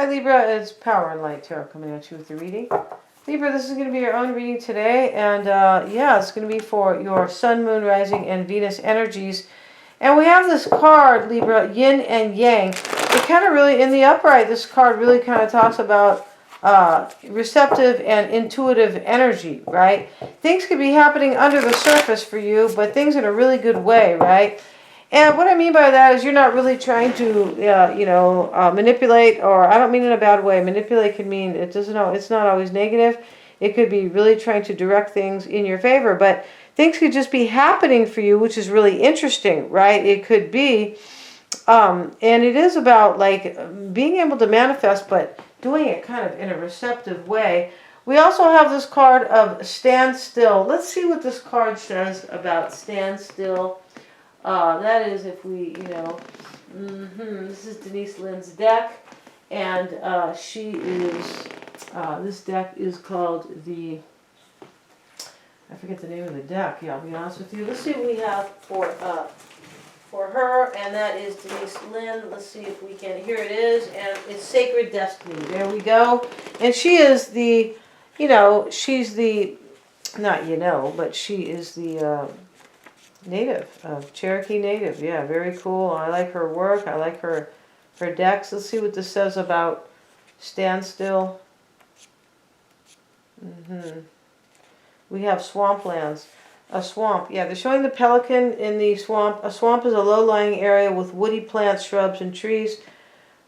Hi Libra, it's Power and Light Tarot coming at you with the reading. Libra, this is going to be your own reading today, and yeah, it's going to be for your Sun, Moon, Rising, and Venus energies. And we have this card, Libra, Yin and Yang. It kind of really, in the upright, this card really kind of talks about receptive and intuitive energy, right? Things could be happening under the surface for you, but things in a really good way, right? And what I mean by that is you're not really trying to, manipulate, or I don't mean in a bad way. Manipulate can mean it's not always negative. It could be really trying to direct things in your favor, but things could just be happening for you, which is really interesting, right? It could be, and it is about like being able to manifest, but doing it kind of in a receptive way. We also have this card of stand still. Let's see what this card says about stand still. That is if we, this is Denise Lynn's deck, and she is, this deck is called the, I forget the name of the deck, yeah, I'll be honest with you. Let's see what we have for her, and that is Denise Lynn. Let's see if we can, here it is, and it's Sacred Destiny. There we go. And she is the, she's the, but she is the, native, Cherokee native. Yeah, very cool. I like her work. I like her decks. Let's see what this says about standstill. We have swamplands. A swamp. Yeah, they're showing the pelican in the swamp. A swamp is a low-lying area with woody plants, shrubs, and trees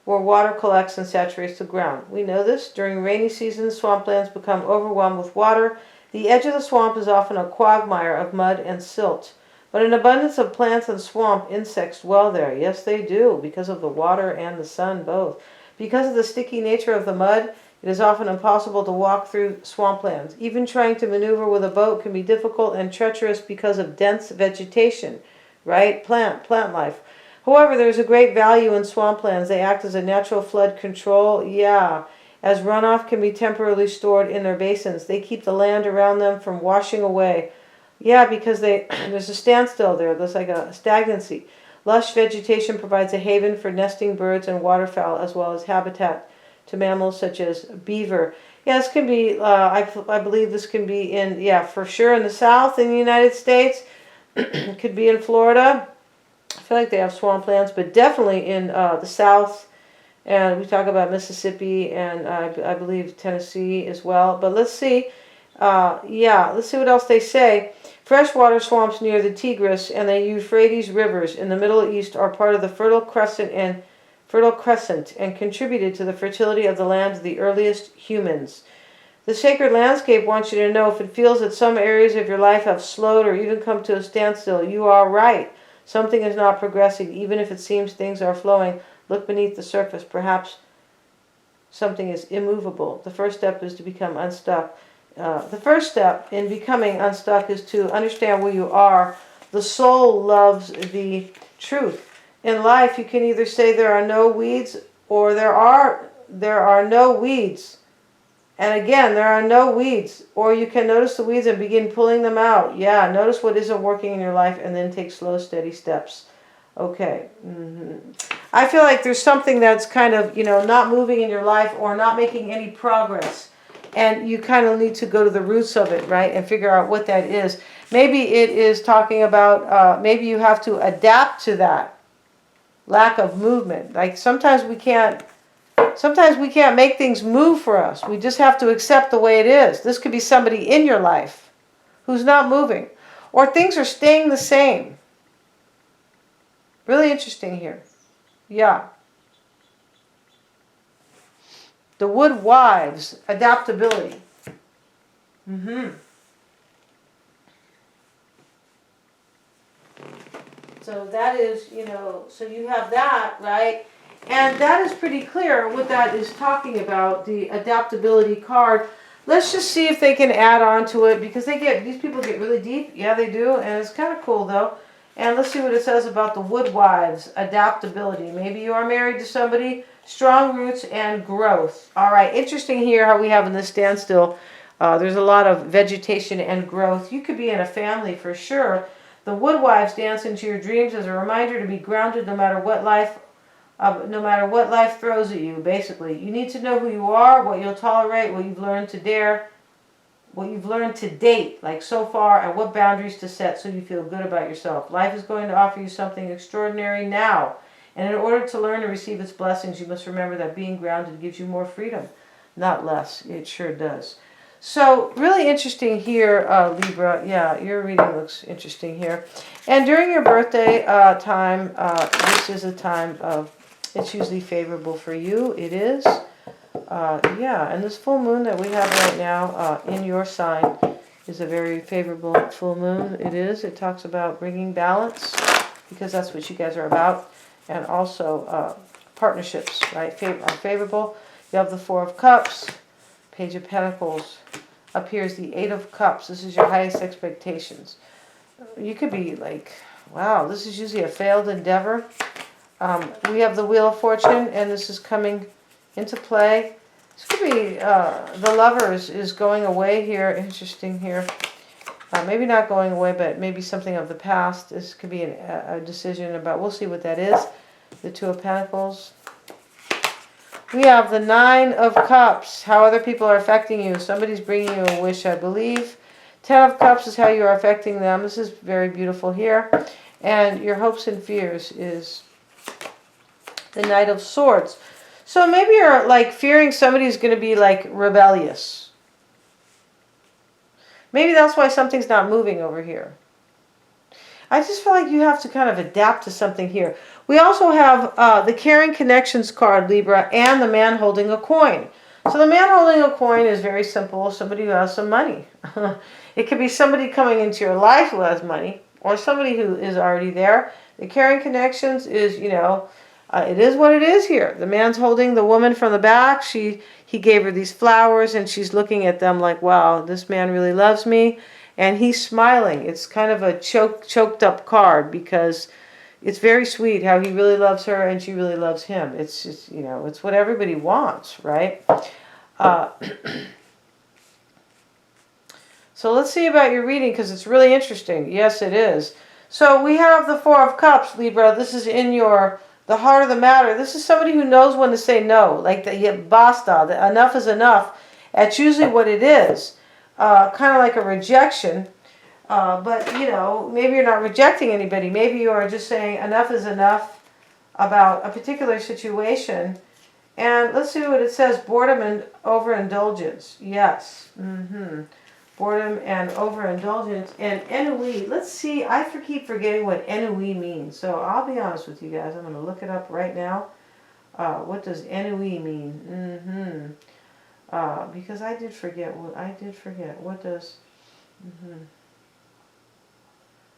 where water collects and saturates the ground. We know this. During rainy seasons, swamplands become overwhelmed with water. The edge of the swamp is often a quagmire of mud and silt. But an abundance of plants and swamp insects dwell there. Yes, they do, because of the water and the sun both. Because of the sticky nature of the mud, it is often impossible to walk through swamplands. Even trying to maneuver with a boat can be difficult and treacherous because of dense vegetation, right? Plant life. However, there is a great value in swamplands. They act as a natural flood control. Yeah, as runoff can be temporarily stored in their basins. They keep the land around them from washing away. Yeah, because there's a standstill there. There's like a stagnancy. Lush vegetation provides a haven for nesting birds and waterfowl, as well as habitat to mammals such as beaver. Yeah, this can be, I believe this can be in, yeah, for sure in the South in the United States. It could be in Florida. I feel like they have swamplands, but definitely in the South. And we talk about Mississippi and I believe Tennessee as well. But let's see. Let's see what else they say. Freshwater swamps near the Tigris and the Euphrates rivers in the Middle East are part of the Fertile Crescent and contributed to the fertility of the land of the earliest humans. The sacred landscape wants you to know if it feels that some areas of your life have slowed or even come to a standstill, you are right. Something is not progressing, even if it seems things are flowing. Look beneath the surface. Perhaps something is immovable. The first step is to become unstuck. The first step in becoming unstuck is to understand where you are. The soul loves the truth. In life, you can either say there are no weeds or there are no weeds. And again, there are no weeds. Or you can notice the weeds and begin pulling them out. Yeah, notice what isn't working in your life and then take slow, steady steps. Okay. I feel like there's something that's kind of, not moving in your life or not making any progress. And you kind of need to go to the roots of it, right? And figure out what that is. Maybe it is talking about, maybe you have to adapt to that lack of movement. Like sometimes we can't make things move for us. We just have to accept the way it is. This could be somebody in your life who's not moving. Or things are staying the same. Really interesting here. Yeah. The Wood Wives, adaptability. So that is, so you have that, right? And that is pretty clear what that is talking about, the adaptability card. Let's just see if they can add on to it, because these people get really deep. Yeah, they do, and it's kind of cool though. And let's see what it says about the Wood Wives, adaptability. Maybe you are married to somebody, strong roots and growth. All right, interesting here how we have in this standstill. There's a lot of vegetation and growth. You could be in a family for sure. The Wood Wives dance into your dreams as a reminder to be grounded no matter what life no matter what life throws at you, basically. You need to know who you are, what you'll tolerate, what you've learned to dare, what you've learned to date, like so far, and what boundaries to set so you feel good about yourself. Life is going to offer you something extraordinary now. And in order to learn and receive its blessings, you must remember that being grounded gives you more freedom, not less. It sure does. So, really interesting here, Libra. Yeah, your reading looks interesting here. And during your birthday time, this is a time of, it's usually favorable for you. It is. Yeah, and this full moon that we have right now in your sign is a very favorable full moon. It is. It talks about bringing balance, because that's what you guys are about. And also partnerships, right, are favorable. You have the Four of Cups, Page of Pentacles. Up here is the Eight of Cups. This is your highest expectations. You could be like, wow, this is usually a failed endeavor. We have the Wheel of Fortune, and this is coming into play. This could be the Lovers is going away here. Interesting here. Maybe not going away, but maybe something of the past. This could be a decision about, we'll see what that is. The Two of Pentacles. We have the Nine of Cups, how other people are affecting you. Somebody's bringing you a wish, I believe. Ten of Cups is how you are affecting them. This is very beautiful here. And your hopes and fears is the Knight of Swords. So maybe you're like fearing somebody's going to be like rebellious. Maybe that's why something's not moving over here. I just feel like you have to kind of adapt to something here. We also have the Caring Connections card, Libra, and the Man Holding a Coin. So the Man Holding a Coin is very simple. Somebody who has some money. It could be somebody coming into your life who has money, or somebody who is already there. The Caring Connections is, you know, it is what it is here. The man's holding the woman from the back. He gave her these flowers, and she's looking at them like, wow, this man really loves me. And he's smiling. It's kind of a choked up card, because it's very sweet how he really loves her and she really loves him. It's just, you know, it's what everybody wants, right? So let's see about your reading, because it's really interesting. Yes, it is. So we have the Four of Cups, Libra. This is in the heart of the matter. This is somebody who knows when to say no. Like basta, the enough is enough. That's usually what it is. Kind of like a rejection. But, you know, maybe you're not rejecting anybody. Maybe you are just saying enough is enough about a particular situation. And let's see what it says. Boredom and overindulgence. Yes. Boredom and overindulgence. And ennui. Let's see. I keep forgetting what ennui means. So I'll be honest with you guys. I'm going to look it up right now. What does ennui mean? Because I did forget. What does...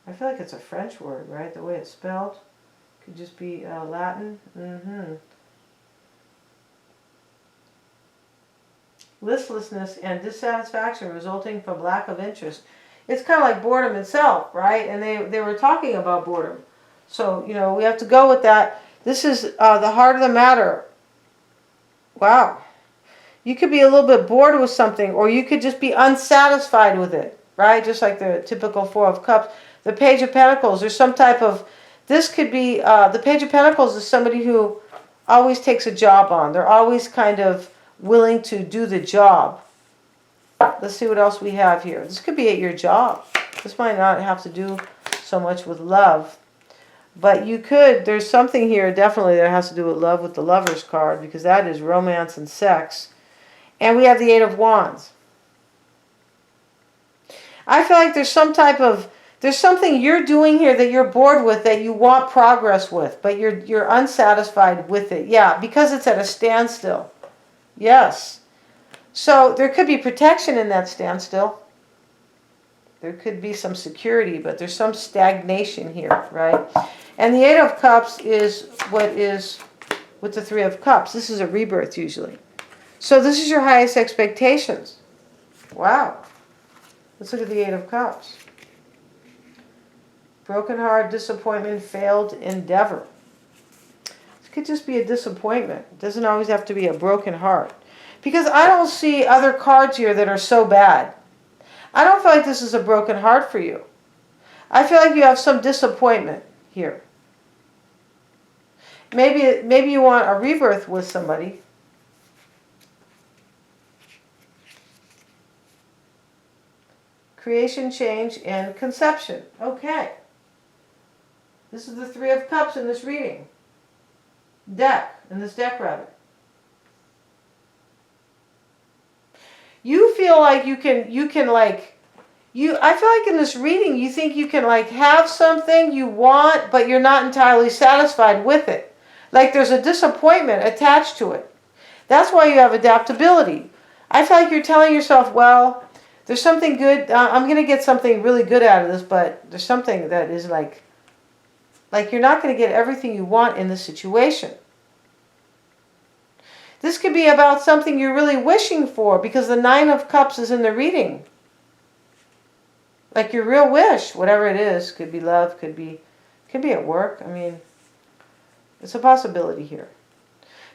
I feel like it's a French word, right? The way it's spelled. Could just be Latin. Listlessness and dissatisfaction resulting from lack of interest. It's kind of like boredom itself, right? And they were talking about boredom. So, you know, we have to go with that. This is the heart of the matter. Wow. You could be a little bit bored with something, or you could just be unsatisfied with it, right? Just like the typical Four of Cups. The Page of Pentacles, there's some type of, this could be, the Page of Pentacles is somebody who always takes a job on. They're always kind of willing to do the job. Let's see what else we have here. This could be at your job. This might not have to do so much with love. But you could, there's something here definitely that has to do with love with the Lovers card, because that is romance and sex. And we have the Eight of Wands. I feel like there's some type of, there's something you're doing here that you're bored with, that you want progress with, but you're unsatisfied with it. Yeah, because it's at a standstill. Yes. So there could be protection in that standstill. There could be some security, but there's some stagnation here, right? And the Eight of Cups is what is with the Three of Cups. This is a rebirth usually. So this is your highest expectations. Wow. Let's look at the Eight of Cups. Broken heart, disappointment, failed endeavor. This could just be a disappointment. It doesn't always have to be a broken heart. Because I don't see other cards here that are so bad. I don't feel like this is a broken heart for you. I feel like you have some disappointment here. Maybe you want a rebirth with somebody. Creation, change, and conception. Okay. This is the Three of Cups in this reading. Deck, in this deck rather. You feel like you can like, I feel like in this reading you think you can like have something you want, but you're not entirely satisfied with it. Like there's a disappointment attached to it. That's why you have adaptability. I feel like you're telling yourself, well, there's something good, I'm going to get something really good out of this, but there's something that is like you're not going to get everything you want in this situation. This could be about something you're really wishing for, because the Nine of Cups is in the reading. Like your real wish, whatever it is, could be love, could be at work. I mean, it's a possibility here.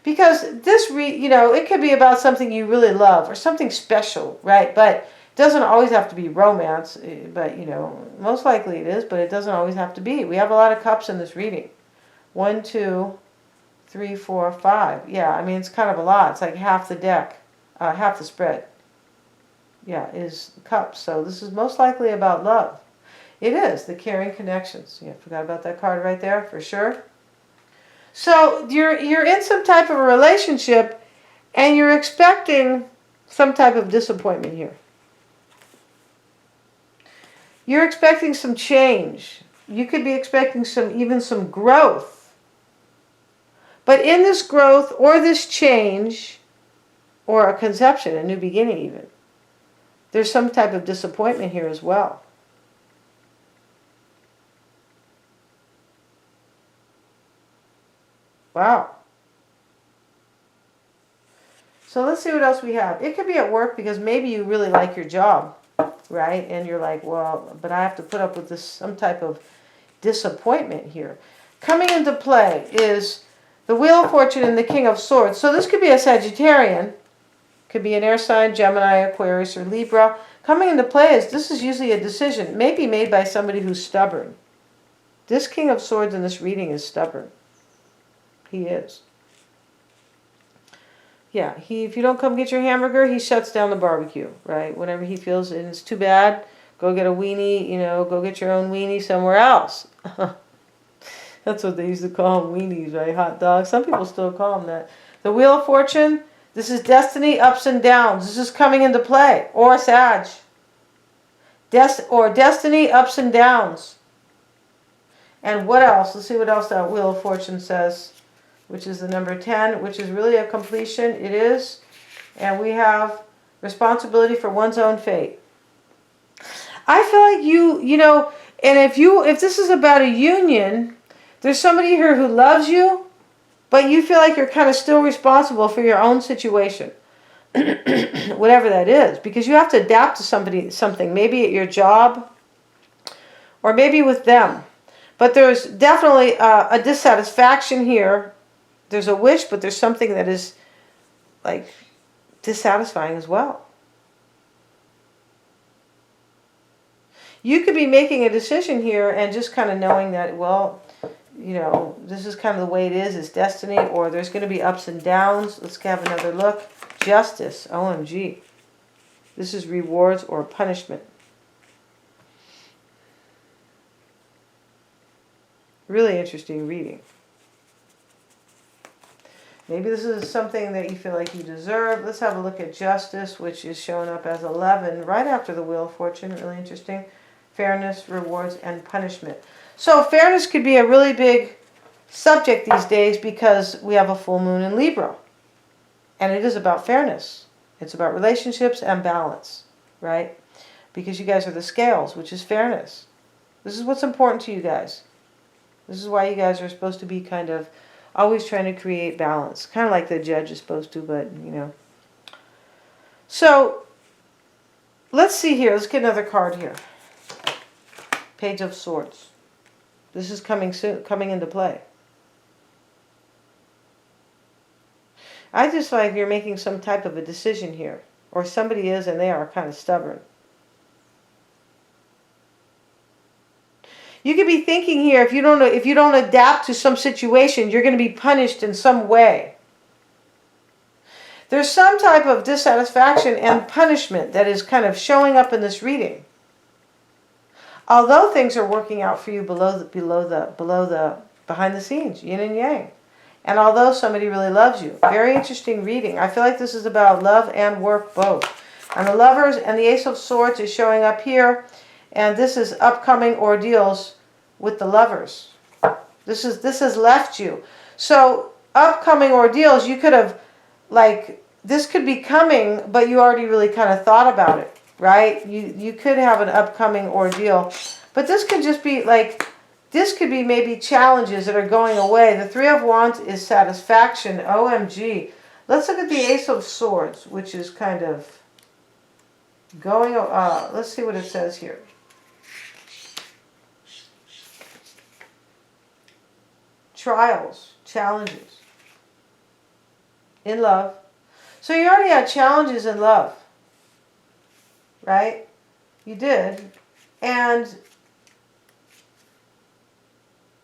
Because this, it could be about something you really love or something special, right? But it doesn't always have to be romance, but, most likely it is, but it doesn't always have to be. We have a lot of cups in this reading. 1, 2, 3, 4, 5. Yeah, I mean, it's kind of a lot. It's like half the deck, half the spread. Yeah, is cups. So this is most likely about love. It is, the caring connections. Yeah, forgot about that card right there, for sure. So you're in some type of a relationship and you're expecting some type of disappointment here. You're expecting some change. You could be expecting even some growth. But in this growth or this change, or a conception, a new beginning even, there's some type of disappointment here as well. Wow. So let's see what else we have. It could be at work because maybe you really like your job, right? And you're like, well, but I have to put up with this, some type of disappointment here. Coming into play is the Wheel of Fortune and the King of Swords. So this could be a Sagittarian. Could be an air sign, Gemini, Aquarius, or Libra. Coming into play is this is usually a decision, maybe made by somebody who's stubborn. This King of Swords in this reading is stubborn. He is. Yeah, if you don't come get your hamburger, he shuts down the barbecue, right? Whenever he feels it's too bad, go get a weenie, go get your own weenie somewhere else. That's what they used to call them, weenies, right? Hot dogs. Some people still call them that. The Wheel of Fortune, this is destiny, ups and downs. This is coming into play. Or Sag. Or destiny, ups and downs. And what else? Let's see what else that Wheel of Fortune says, which is the number 10, which is really a completion. It is. And we have responsibility for one's own fate. I feel like and if this is about a union, there's somebody here who loves you, but you feel like you're kind of still responsible for your own situation. Whatever that is. Because you have to adapt to something. Maybe at your job, or maybe with them. But there's definitely a dissatisfaction here. There's a wish, but there's something that is like dissatisfying as well. You could be making a decision here and just kind of knowing that, well, this is kind of the way it is. It's destiny, or there's going to be ups and downs. Let's have another look. Justice. OMG. This is rewards or punishment. Really interesting reading. Maybe this is something that you feel like you deserve. Let's have a look at Justice, which is showing up as 11 right after the Wheel of Fortune. Really interesting. Fairness, rewards, and punishment. So fairness could be a really big subject these days because we have a full moon in Libra. And it is about fairness. It's about relationships and balance, right? Because you guys are the scales, which is fairness. This is what's important to you guys. This is why you guys are supposed to be kind of always trying to create balance. Kind of like the judge is supposed to, but, So, let's see here. Let's get another card here. Page of Swords. This is coming into play. I just feel like you're making some type of a decision here. Or somebody is and they are kind of stubborn. You could be thinking here, if you don't adapt to some situation, you're going to be punished in some way. There's some type of dissatisfaction and punishment that is kind of showing up in this reading. Although things are working out for you behind the scenes, yin and yang. And although somebody really loves you. Very interesting reading. I feel like this is about love and work both. And the Lovers and the Ace of Swords is showing up here. And this is upcoming ordeals with the Lovers. This has left you. So upcoming ordeals, you could have, like, this could be coming, but you already really kind of thought about it, right? You could have an upcoming ordeal. But this could just be like, this could be maybe challenges that are going away. The Three of Wands is satisfaction. OMG. Let's look at the Ace of Swords, which is kind of going, let's see what it says here. Trials, challenges in love. So you already had challenges in love, right? You did. And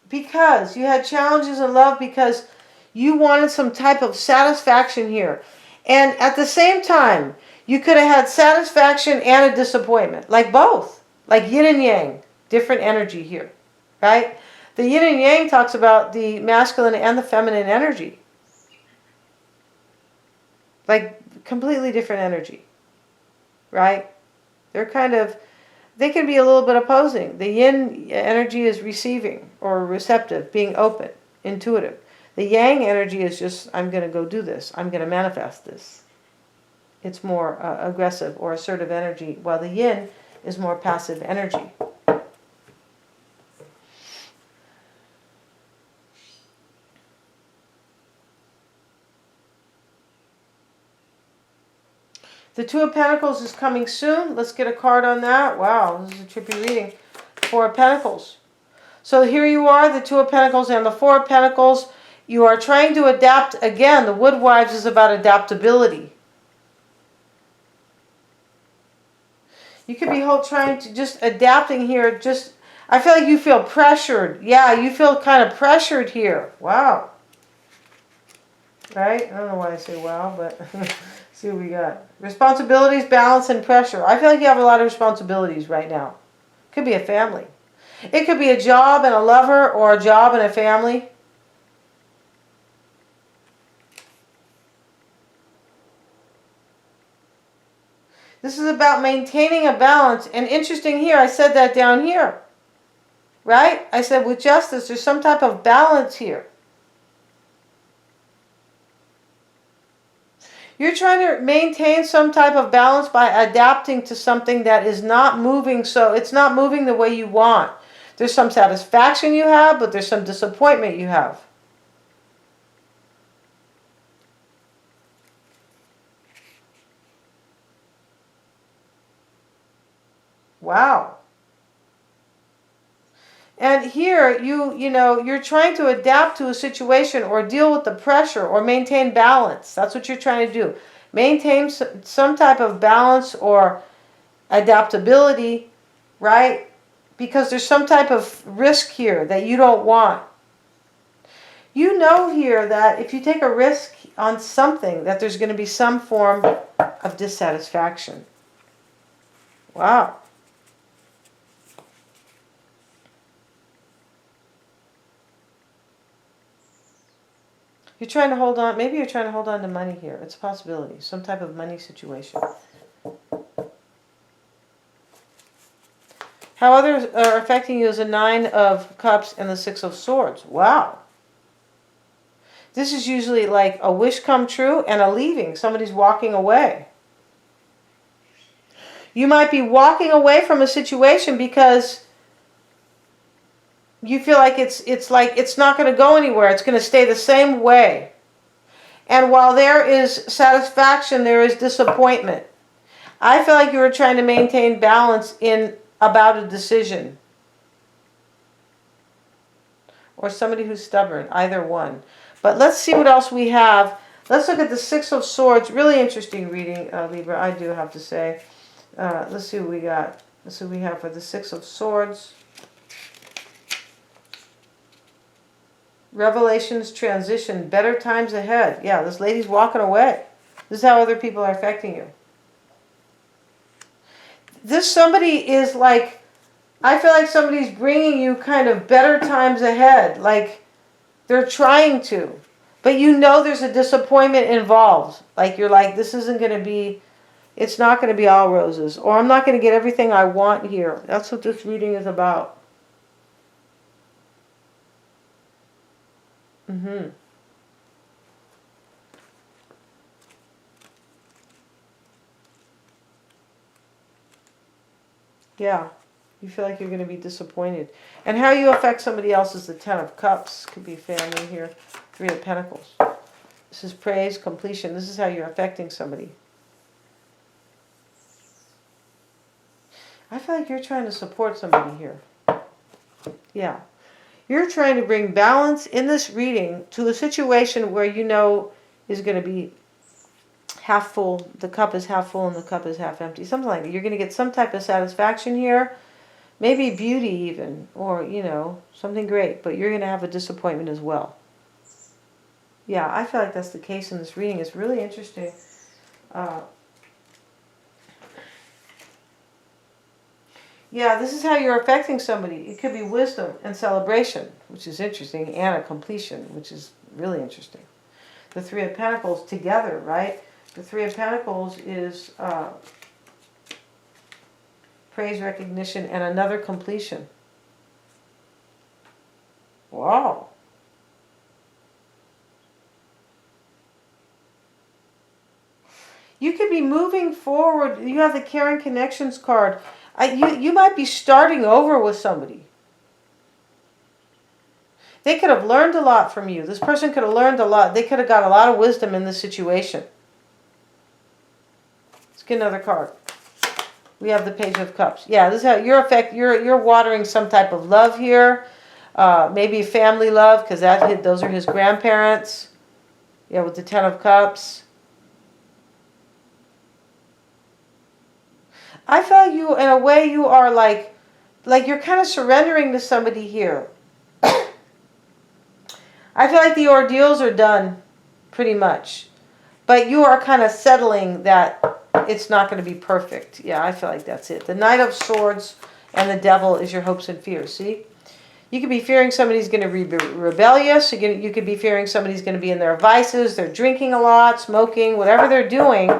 because you had challenges in love because you wanted some type of satisfaction here. And at the same time, you could have had satisfaction and a disappointment. Like both. Like yin and yang. Different energy here. Right? The yin and yang talks about the masculine and the feminine energy. Like completely different energy. Right? They're kind of, they can be a little bit opposing. The yin energy is receiving or receptive, being open, intuitive. The yang energy is just, I'm going to go do this. I'm going to manifest this. It's more aggressive or assertive energy, while the yin is more passive energy. The Two of Pentacles is coming soon. Let's get a card on that. Wow, this is a trippy reading. Four of Pentacles. So here you are, the Two of Pentacles and the Four of Pentacles. You are trying to adapt. Again, the Woodwives is about adaptability. You could be trying to just adapting here. Just, I feel like you feel pressured. Yeah, you feel kind of pressured here. Wow. Right? I don't know why I say wow, but see what we got. Responsibilities, balance, and pressure. I feel like you have a lot of responsibilities right now. Could be a family. It could be a job and a lover, or a job and a family. This is about maintaining a balance. And interesting here, I said that down here. Right? I said with justice, there's some type of balance here. You're trying to maintain some type of balance by adapting to something that is not moving, so it's not moving the way you want. There's some satisfaction you have, but there's some disappointment you have. Wow. And here, you're trying to adapt to a situation or deal with the pressure or maintain balance. That's what you're trying to do. Maintain some type of balance or adaptability, right? Because there's some type of risk here that you don't want. You know here that if you take a risk on something, that there's going to be some form of dissatisfaction. Wow. You're trying to hold on, maybe you're trying to hold on to money here. It's a possibility, some type of money situation. How others are affecting you is a Nine of Cups and the Six of Swords. Wow. This is usually like a wish come true and a leaving. Somebody's walking away. You might be walking away from a situation because you feel like it's not going to go anywhere. It's going to stay the same way. And while there is satisfaction, there is disappointment. I feel like you were trying to maintain balance about a decision. Or somebody who's stubborn, either one. But let's see what else we have. Let's look at the Six of Swords. Really interesting reading, Libra, I do have to say. Let's see what we got. Let's see what we have for the Six of Swords. Revelations transition. Better times ahead. Yeah, this lady's walking away. This is how other people are affecting you. This somebody is like, I feel like somebody's bringing you kind of better times ahead. Like they're trying to. But you know there's a disappointment involved. Like you're like, this isn't going to be, it's not going to be all roses. Or I'm not going to get everything I want here. That's what this reading is about. Mm-hmm. Yeah. You feel like you're going to be disappointed. And how you affect somebody else is the Ten of Cups. Could be family here. Three of Pentacles. This is praise, completion. This is how you're affecting somebody. I feel like you're trying to support somebody here. Yeah. You're trying to bring balance in this reading to a situation where you know is going to be half full. The cup is half full and the cup is half empty. Something like that. You're going to get some type of satisfaction here. Maybe beauty even. Or, you know, something great. But you're going to have a disappointment as well. Yeah, I feel like that's the case in this reading. It's really interesting. Yeah, this is how you're affecting somebody. It could be wisdom and celebration, which is interesting, and a completion, which is really interesting. The Three of Pentacles together, right? The Three of Pentacles is praise, recognition, and another completion. Wow. You could be moving forward. You have the Caring Connections card. You might be starting over with somebody. They could have learned a lot from you. This person could have learned a lot. They could have got a lot of wisdom in this situation. Let's get another card. We have the Page of Cups. Yeah, this is how you're watering some type of love here. Maybe family love, because those are his grandparents. Yeah, with the Ten of Cups. I feel like you, in a way, you are like you're kind of surrendering to somebody here. I feel like the ordeals are done, pretty much. But you are kind of settling that it's not going to be perfect. Yeah, I feel like that's it. The Knight of Swords and the Devil is your hopes and fears, see? You could be fearing somebody's going to be rebellious. You could be fearing somebody's going to be in their vices. They're drinking a lot, smoking, whatever they're doing.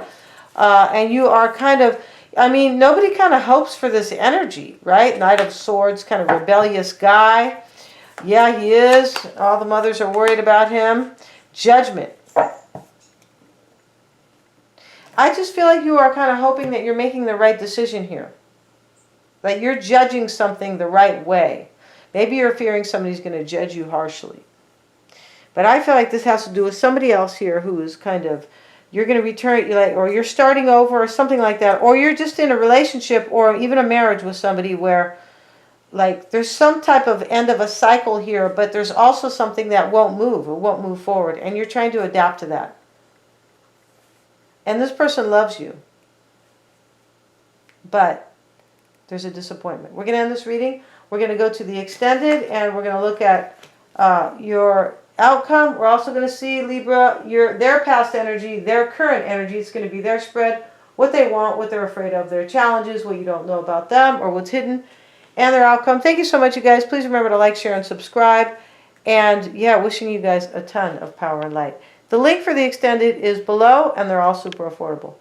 And you are kind of... I mean, nobody kind of hopes for this energy, right? Knight of Swords, kind of rebellious guy. Yeah, he is. All the mothers are worried about him. Judgment. I just feel like you are kind of hoping that you're making the right decision here. That you're judging something the right way. Maybe you're fearing somebody's going to judge you harshly. But I feel like this has to do with somebody else here who is kind of... You're going to return, or you're starting over or something like that. Or you're just in a relationship or even a marriage with somebody where, like, there's some type of end of a cycle here, but there's also something that won't move. It won't move forward. And you're trying to adapt to that. And this person loves you. But there's a disappointment. We're going to end this reading. We're going to go to the extended, and we're going to look at your outcome. We're also going to see, Libra, their past energy, their current energy. It's going to be their spread, what they want, what they're afraid of, their challenges, what you don't know about them, or what's hidden, and their outcome. Thank you so much, you guys. Please remember to like, share, and subscribe. And yeah, wishing you guys a ton of power and light. The link for the extended is below, and they're all super affordable.